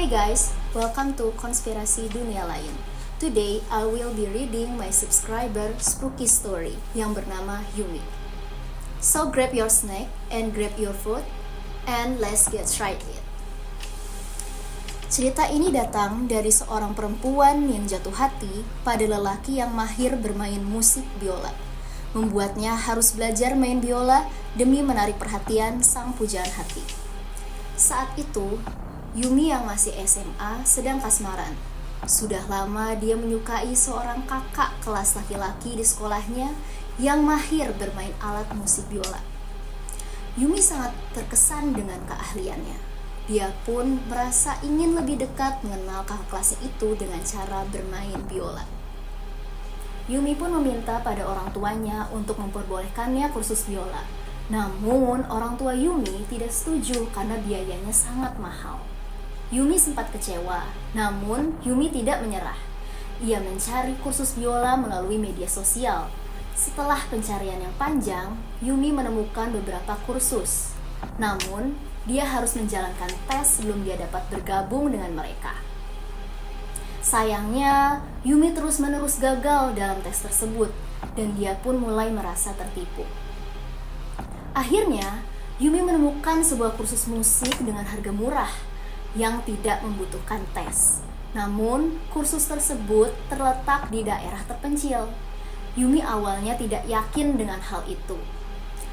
guys, welcome to Konspirasi Dunia Lain. Today, I will be reading my subscriber spooky story yang bernama Yumi. So grab your snack and grab your food and let's get started. Cerita ini datang dari seorang perempuan yang jatuh hati pada lelaki yang mahir bermain musik biola. Membuatnya harus belajar main biola demi menarik perhatian sang pujaan hati. Saat itu, Yumi yang masih SMA sedang kasmaran. Sudah lama dia menyukai seorang kakak kelas laki-laki di sekolahnya yang mahir bermain alat musik biola. Yumi sangat terkesan dengan keahliannya. Dia pun merasa ingin lebih dekat mengenal kakak kelasnya itu dengan cara bermain biola. Yumi pun meminta pada orang tuanya untuk memperbolehkannya kursus biola. Namun orang tua Yumi tidak setuju karena biayanya sangat mahal. Yumi sempat kecewa, namun Yumi tidak menyerah. Ia mencari kursus biola melalui media sosial. Setelah pencarian yang panjang, Yumi menemukan beberapa kursus. Namun, dia harus menjalankan tes sebelum dia dapat bergabung dengan mereka. Sayangnya, Yumi terus-menerus gagal dalam tes tersebut, dan dia pun mulai merasa tertipu. Akhirnya, Yumi menemukan sebuah kursus musik dengan harga murah yang tidak membutuhkan tes. Namun, kursus tersebut terletak di daerah terpencil. Yumi awalnya tidak yakin dengan hal itu.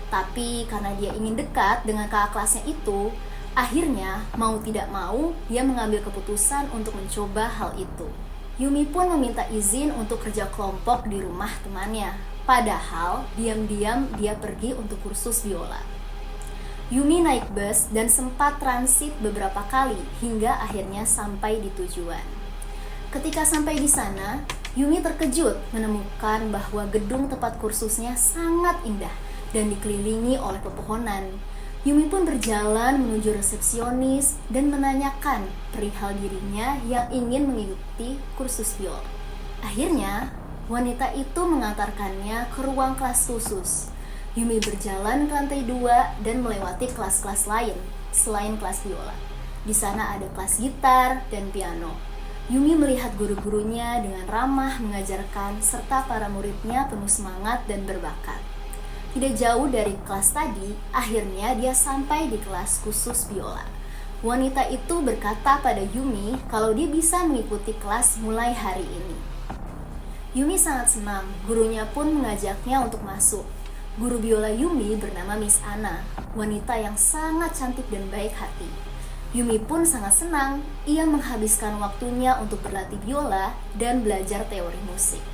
Tapi karena dia ingin dekat dengan kakak kelasnya itu, akhirnya mau tidak mau dia mengambil keputusan untuk mencoba hal itu. Yumi pun meminta izin untuk kerja kelompok di rumah temannya. Padahal diam-diam dia pergi untuk kursus biola. Yumi naik bus dan sempat transit beberapa kali hingga akhirnya sampai di tujuan. Ketika sampai di sana, Yumi terkejut menemukan bahwa gedung tempat kursusnya sangat indah dan dikelilingi oleh pepohonan. Yumi pun berjalan menuju resepsionis dan menanyakan perihal dirinya yang ingin mengikuti kursus biola. Akhirnya, wanita itu mengantarkannya ke ruang kelas khusus. Yumi berjalan ke lantai 2 dan melewati kelas-kelas lain selain kelas biola. Di sana ada kelas gitar dan piano. Yumi melihat guru-gurunya dengan ramah mengajarkan serta para muridnya penuh semangat dan berbakat. Tidak jauh dari kelas tadi, akhirnya dia sampai di kelas khusus biola. Wanita itu berkata pada Yumi kalau dia bisa mengikuti kelas mulai hari ini. Yumi sangat senang, gurunya pun mengajaknya untuk masuk. Guru biola Yumi bernama Miss Anna, wanita yang sangat cantik dan baik hati. Yumi pun sangat senang, ia menghabiskan waktunya untuk berlatih biola dan belajar teori musik.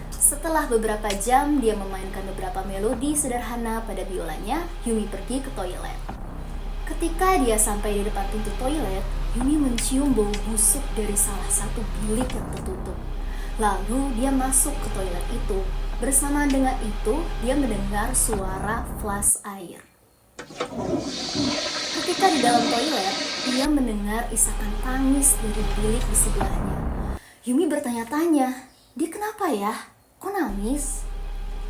Setelah beberapa jam dia memainkan beberapa melodi sederhana pada biolanya, Yumi pergi ke toilet. Ketika dia sampai di depan pintu toilet, Yumi mencium bau busuk dari salah satu bilik yang tertutup. Lalu dia masuk ke toilet itu. Bersamaan dengan itu, dia mendengar suara flash air. Ketika di dalam toilet, dia mendengar isakan tangis dari bilik di sebelahnya. Yumi bertanya-tanya, dia kenapa ya? Kok nangis?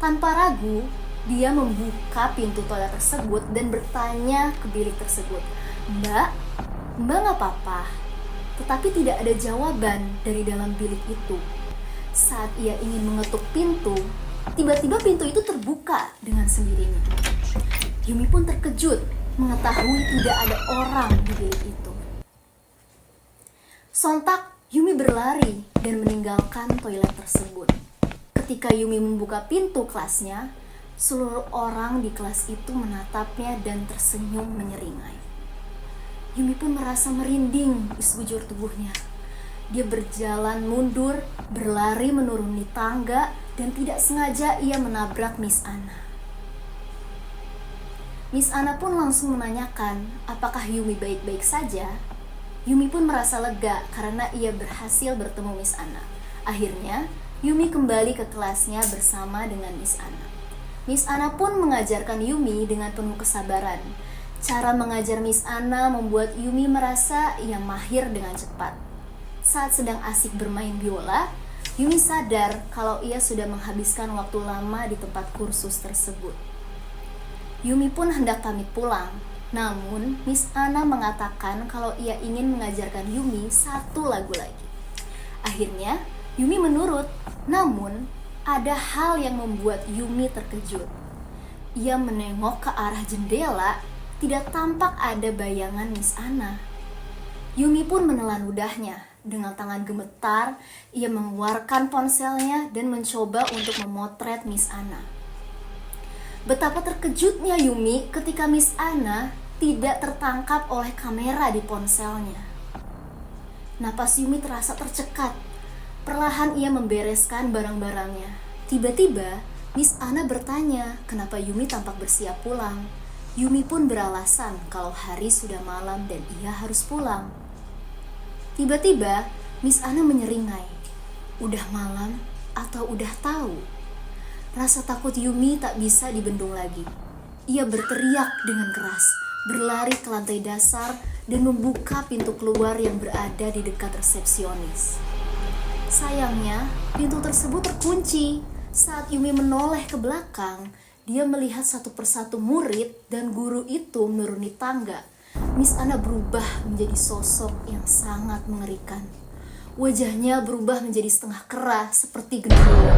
Tanpa ragu, dia membuka pintu toilet tersebut dan bertanya ke bilik tersebut, Mbak gak apa-apa? Tetapi tidak ada jawaban dari dalam bilik itu. Saat ia ingin mengetuk pintu, tiba-tiba pintu itu terbuka dengan sendirinya. Yumi pun terkejut mengetahui tidak ada orang di bilik itu. Sontak, Yumi berlari dan meninggalkan toilet tersebut. Ketika Yumi membuka pintu kelasnya, seluruh orang di kelas itu menatapnya dan tersenyum menyeringai. Yumi pun merasa merinding di sekujur tubuhnya. Dia berjalan mundur, berlari menuruni tangga, dan tidak sengaja ia menabrak Miss Anna. Miss Anna pun langsung menanyakan apakah Yumi baik-baik saja. Yumi pun merasa lega karena ia berhasil bertemu Miss Anna. Akhirnya, Yumi kembali ke kelasnya bersama dengan Miss Anna. Miss Anna pun mengajarkan Yumi dengan penuh kesabaran. Cara mengajar Miss Anna membuat Yumi merasa ia mahir dengan cepat. Saat sedang asik bermain biola, Yumi sadar kalau ia sudah menghabiskan waktu lama di tempat kursus tersebut. Yumi pun hendak pamit pulang, Namun, Miss Anna mengatakan kalau ia ingin mengajarkan Yumi satu lagu lagi. Akhirnya, Yumi menurut. Namun, ada hal yang membuat Yumi terkejut. Ia menengok ke arah jendela, tidak tampak ada bayangan Miss Anna. Yumi pun menelan ludahnya. Dengan tangan gemetar, ia mengeluarkan ponselnya dan mencoba untuk memotret Miss Anna. Betapa terkejutnya Yumi ketika Miss Anna tidak tertangkap oleh kamera di ponselnya. Napas Yumi terasa tercekat. Perlahan ia membereskan barang-barangnya. Tiba-tiba, Miss Anna bertanya kenapa Yumi tampak bersiap pulang. Yumi pun beralasan kalau hari sudah malam dan ia harus pulang. Tiba-tiba, Miss Anna menyeringai. Udah malam atau udah tahu? Rasa takut Yumi tak bisa dibendung lagi. Ia berteriak dengan keras, berlari ke lantai dasar dan membuka pintu keluar yang berada di dekat resepsionis. Sayangnya, pintu tersebut terkunci. Saat Yumi menoleh ke belakang, dia melihat satu persatu murid dan guru itu menuruni tangga. Miss Anna berubah menjadi sosok yang sangat mengerikan. Wajahnya berubah menjadi setengah kera seperti genderuwo.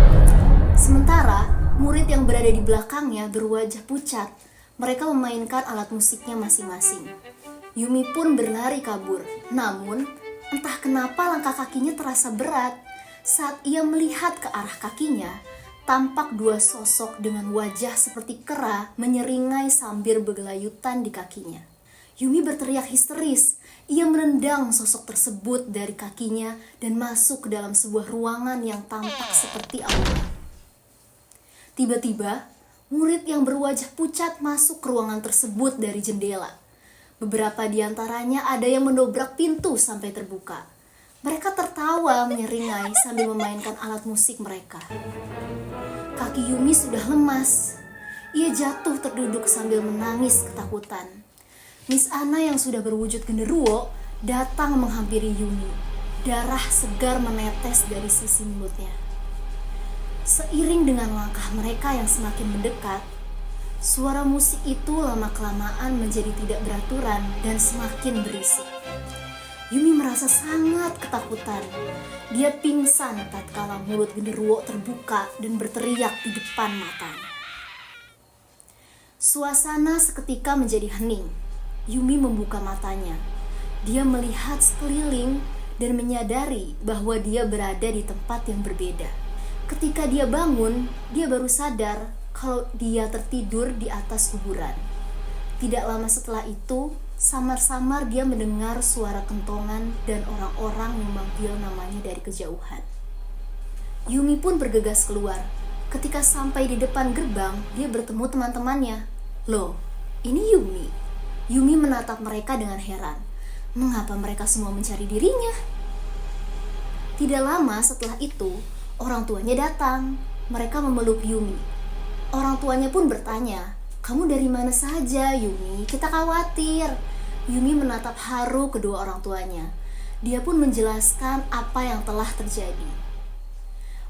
Sementara murid yang berada di belakangnya berwajah pucat. Mereka memainkan alat musiknya masing-masing. Yumi pun berlari kabur. Namun, entah kenapa langkah kakinya terasa berat. Saat ia melihat ke arah kakinya, tampak dua sosok dengan wajah seperti kera menyeringai sambil bergelayutan di kakinya. Yumi berteriak histeris. Ia menendang sosok tersebut dari kakinya dan masuk ke dalam sebuah ruangan yang tampak seperti aula. Tiba-tiba, murid yang berwajah pucat masuk ke ruangan tersebut dari jendela. Beberapa di antaranya ada yang mendobrak pintu sampai terbuka. Mereka tertawa menyeringai sambil memainkan alat musik mereka. Kaki Yumi sudah lemas. Ia jatuh terduduk sambil menangis ketakutan. Miss Anna yang sudah berwujud genderuwo datang menghampiri Yumi. Darah segar menetes dari sisi mulutnya. Seiring dengan langkah mereka yang semakin mendekat, suara musik itu lama-kelamaan menjadi tidak beraturan dan semakin berisik. Yumi merasa sangat ketakutan. Dia pingsan tatkala mulut genderuwo terbuka dan berteriak di depan matanya. Suasana seketika menjadi hening. Yumi membuka matanya. Dia melihat sekeliling dan menyadari bahwa dia berada di tempat yang berbeda. Ketika dia bangun, dia baru sadar kalau dia tertidur di atas kuburan. Tidak lama setelah itu, samar-samar dia mendengar suara kentongan dan orang-orang memanggil namanya dari kejauhan. Yumi pun bergegas keluar. Ketika sampai di depan gerbang, dia bertemu teman-temannya. Loh, ini Yumi. Yumi menatap mereka dengan heran. Mengapa mereka semua mencari dirinya? Tidak lama setelah itu, orang tuanya datang. Mereka memeluk Yumi. Orang tuanya pun bertanya, "Kamu dari mana saja, Yumi? Kita khawatir." Yumi menatap haru kedua orang tuanya. Dia pun menjelaskan apa yang telah terjadi.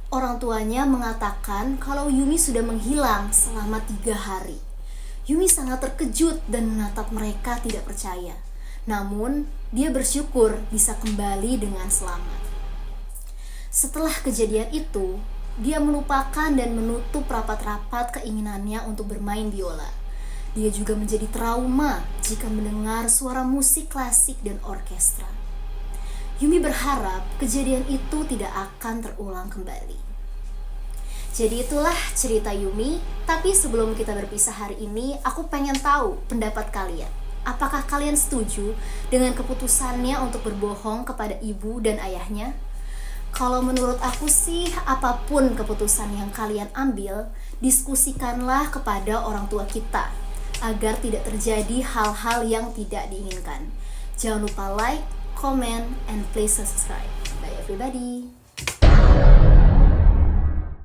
Orang tuanya mengatakan kalau Yumi sudah menghilang selama 3 hari. Yumi sangat terkejut dan menatap mereka tidak percaya. Namun, dia bersyukur bisa kembali dengan selamat. Setelah kejadian itu, dia melupakan dan menutup rapat-rapat keinginannya untuk bermain biola. Dia juga menjadi trauma jika mendengar suara musik klasik dan orkestra. Yumi berharap kejadian itu tidak akan terulang kembali. Jadi itulah cerita Yumi. Tapi sebelum kita berpisah hari ini, aku pengen tahu pendapat kalian. Apakah kalian setuju dengan keputusannya untuk berbohong kepada ibu dan ayahnya? Kalau menurut aku sih, apapun keputusan yang kalian ambil, diskusikanlah kepada orang tua kita agar tidak terjadi hal-hal yang tidak diinginkan. Jangan lupa like, comment, and please subscribe. Bye everybody.